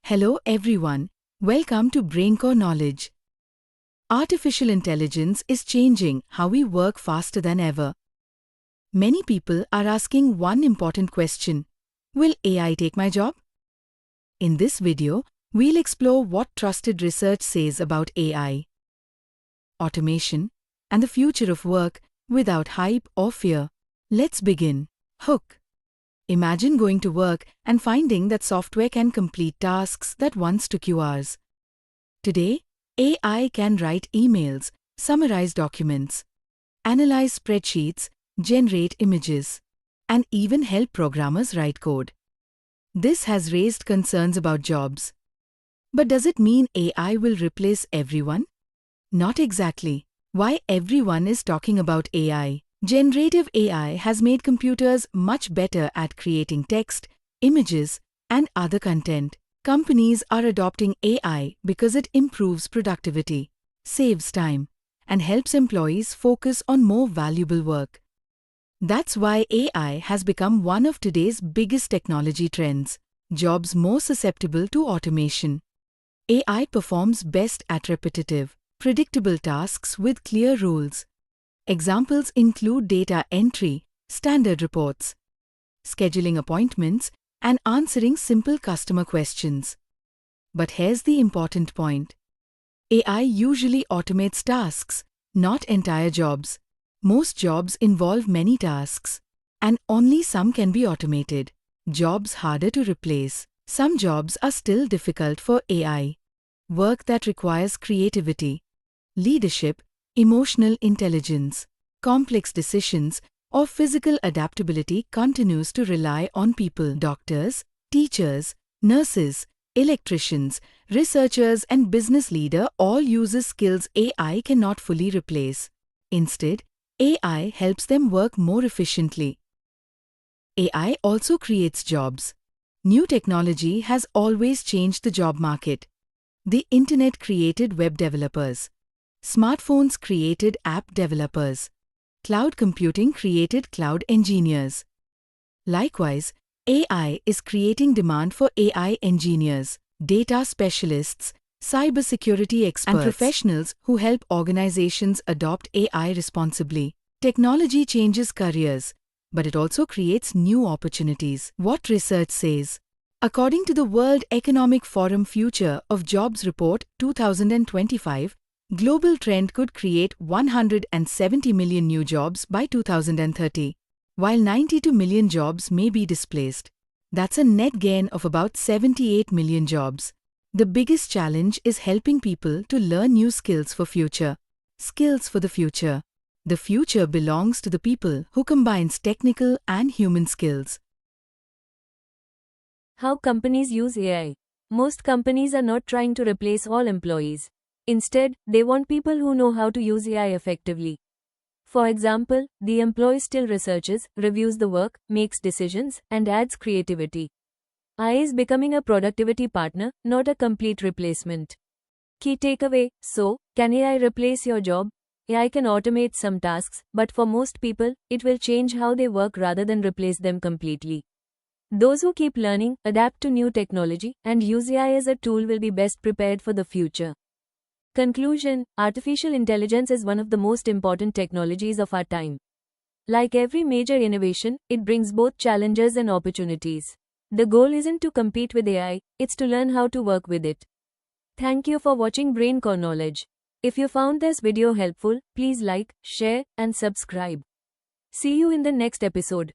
Hello everyone, welcome to Braincore Knowledge. Artificial intelligence is changing how we work faster than ever. Many people are asking one important question: will AI take my job? In this video, we'll explore what trusted research says about AI, automation, and the future of work without hype or fear. Let's begin. Hook. Imagine going to work and finding that software can complete tasks that once took you hours. Today, AI can write emails, summarize documents, analyze spreadsheets, generate images, and even help programmers write code. This has raised concerns about jobs. But does it mean AI will replace everyone? Not exactly. Why everyone is talking about AI? Generative AI has made computers much better at creating text, images, and other content. Companies are adopting AI because it improves productivity, saves time, and helps employees focus on more valuable work. That's why AI has become one of today's biggest technology trends. Jobs more susceptible to automation. AI performs best at repetitive, predictable tasks with clear rules. Examples include data entry, standard reports, scheduling appointments, and answering simple customer questions. But here's the important point. AI usually automates tasks, not entire jobs. Most jobs involve many tasks, and only some can be automated. Jobs harder to replace. Some jobs are still difficult for AI. Work that requires creativity, leadership, emotional intelligence, complex decisions, or physical adaptability continues to rely on people. Doctors, teachers, nurses, electricians, researchers, and business leaders all use skills AI cannot fully replace. Instead, AI helps them work more efficiently. AI also creates jobs. New technology has always changed the job market. The internet created web developers. Smartphones created app developers. Cloud computing created cloud engineers. Likewise, AI is creating demand for AI engineers, data specialists, cybersecurity experts, and professionals who help organizations adopt AI responsibly. Technology changes careers, but it also creates new opportunities. What research says? According to the World Economic Forum Future of Jobs Report 2025, global trend could create 170 million new jobs by 2030, while 92 million jobs may be displaced. That's a net gain of about 78 million jobs. The biggest challenge is helping people to learn new skills for future. Skills for the future. The future belongs to the people who combines technical and human skills. How companies use AI. Most companies are not trying to replace all employees. Instead, they want people who know how to use AI effectively. For example, the employee still researches, reviews the work, makes decisions, and adds creativity. AI is becoming a productivity partner, not a complete replacement. Key takeaway: so, can AI replace your job? AI can automate some tasks, but for most people, it will change how they work rather than replace them completely. Those who keep learning, adapt to new technology, and use AI as a tool will be best prepared for the future. Conclusion: artificial intelligence is one of the most important technologies of our time. Like every major innovation, it brings both challenges and opportunities. The goal isn't to compete with AI, it's to learn how to work with it. Thank you for watching Braincore Knowledge. If you found this video helpful, please like, share, and subscribe. See you in the next episode.